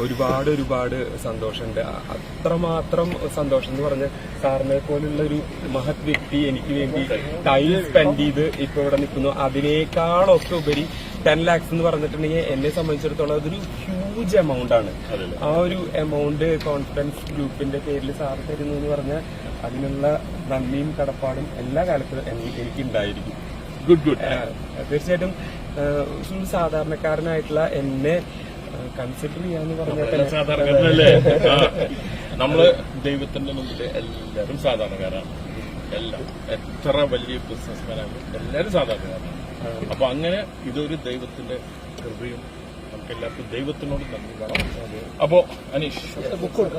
ഒരുപാട് സന്തോഷമുണ്ട്. അത്രമാത്രം സന്തോഷം എന്ന് പറഞ്ഞ സാറിനെ പോലുള്ള ഒരു മഹത് വ്യക്തി എനിക്ക് വേണ്ടി ടൈം സ്പെൻഡ് ചെയ്ത് ഇപ്പൊ ഇവിടെ നിൽക്കുന്നു. അതിനേക്കാളൊക്കെ ഉപരി 10 lakhs എന്ന് പറഞ്ഞിട്ടുണ്ടെങ്കിൽ എന്നെ സംബന്ധിച്ചിടത്തോളം അതൊരു ഹ്യൂജ് എമൗണ്ട് ആണ്. ആ ഒരു എമൗണ്ട് കോൺഫിഡൻസ് ഗ്രൂപ്പിന്റെ പേരിൽ സാർ തരുന്നു എന്ന് പറഞ്ഞാൽ അതിനുള്ള നന്ദിയും കടപ്പാടും എല്ലാ കാലത്തും എനിക്ക് ഉണ്ടായിരിക്കും. ഗുഡ് തീർച്ചയായിട്ടും ഒരു സാധാരണക്കാരനായിട്ടുള്ള എന്നെ കൺസിഡർ ചെയ്യാന്ന് പറഞ്ഞാൽ നമ്മള് ദൈവത്തിന്റെ മുമ്പിൽ എല്ലാവരും സാധാരണക്കാരാണ്. എല്ലാം എത്ര വലിയ ബിസിനസ്മാനാണ് എല്ലാവരും സാധാരണക്കാരാണ്. അപ്പൊ അങ്ങനെ ഇതൊരു ദൈവത്തിന്റെ കൃപയും നമുക്ക് എല്ലാവർക്കും ദൈവത്തിനോട് നന്ദി വേണം. അപ്പോ അനീഷ്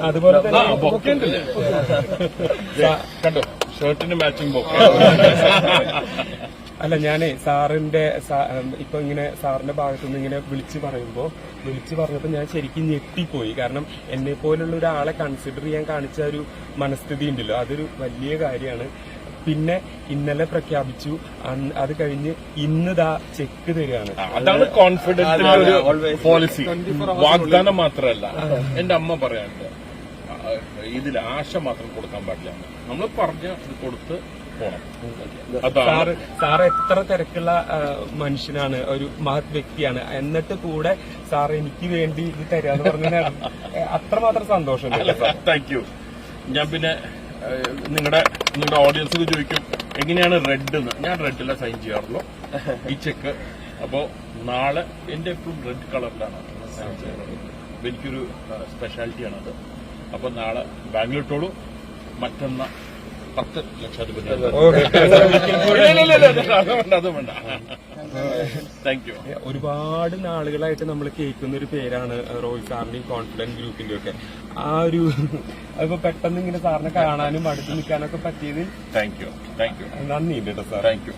അതുപോലെ തന്നെ കണ്ടോ ഷർട്ടിന് മാച്ചിങ് ബൊക്കെ. അല്ല ഞാനേ സാറിന്റെ ഇപ്പൊ ഇങ്ങനെ സാറിന്റെ ഭാഗത്തുനിന്ന് ഇങ്ങനെ വിളിച്ചു പറഞ്ഞപ്പോ ഞാൻ ശരിക്കും ഞെട്ടിപ്പോയി. കാരണം എന്നെ പോലുള്ള ഒരാളെ കൺസിഡർ ചെയ്യാൻ കാണിച്ച ഒരു മനസ്ഥിതി ഉണ്ടല്ലോ, അതൊരു വലിയ കാര്യമാണ്. പിന്നെ ഇന്നലെ പ്രഖ്യാപിച്ചു, അത് കഴിഞ്ഞ് ഇന്നിതാ ചെക്ക് തരികയാണ്. അതാണ് കോൺഫിഡൻസിന്റെ ഒരു പോളിസി. വാഗ്ദാനം മാത്രമല്ല, എന്റെ അമ്മ പറയാനുണ്ട്, ഇതിൽ ആശ മാത്രം കൊടുക്കാൻ പാടില്ല. നമ്മൾ പറഞ്ഞ കൊടുത്ത് സാർ എത്ര തിരക്കുള്ള മനുഷ്യനാണ്, ഒരു മഹത് വ്യക്തിയാണ്. എന്നിട്ട് കൂടെ സാർ എനിക്ക് വേണ്ടി ഇത് തരാന്ന് പറഞ്ഞാൽ അത്രമാത്രം സന്തോഷം. Thank you. ഞാൻ പിന്നെ നിങ്ങളുടെ ഓഡിയൻസിന് ചോദിക്കും എങ്ങനെയാണ് റെഡ് എന്ന്. ഞാൻ റെഡിലെ സൈൻ ചെയ്യാറുള്ളൂ ഈ ചെക്ക്. അപ്പോ നാളെ എന്റെ എപ്പോഴും റെഡ് കളറിലാണ് സൈൻ ചെയ്യാറുള്ളത്. എനിക്കൊരു സ്പെഷ്യാലിറ്റിയാണത്. അപ്പൊ നാളെ ബാങ്കിലിട്ടോളൂ. മറ്റൊന്ന 10 ലക്ഷാധിപതി. അത് വേണ്ട. Thank you. ഒരുപാട് നാളുകളായിട്ട് നമ്മൾ കേൾക്കുന്ന ഒരു പേരാണ് റോയ് സാറിന്റെയും കോൺഫിഡൻസ് ഗ്രൂപ്പിന്റെയും ഒക്കെ. ആ ഒരു അതിപ്പോ പെട്ടെന്ന് ഇങ്ങനെ സാറിനെ കാണാനും അടുത്ത് നിൽക്കാനൊക്കെ പറ്റിയത് താങ്ക് യു. നന്ദിയുണ്ട് കേട്ടോ സാർ. Thank you.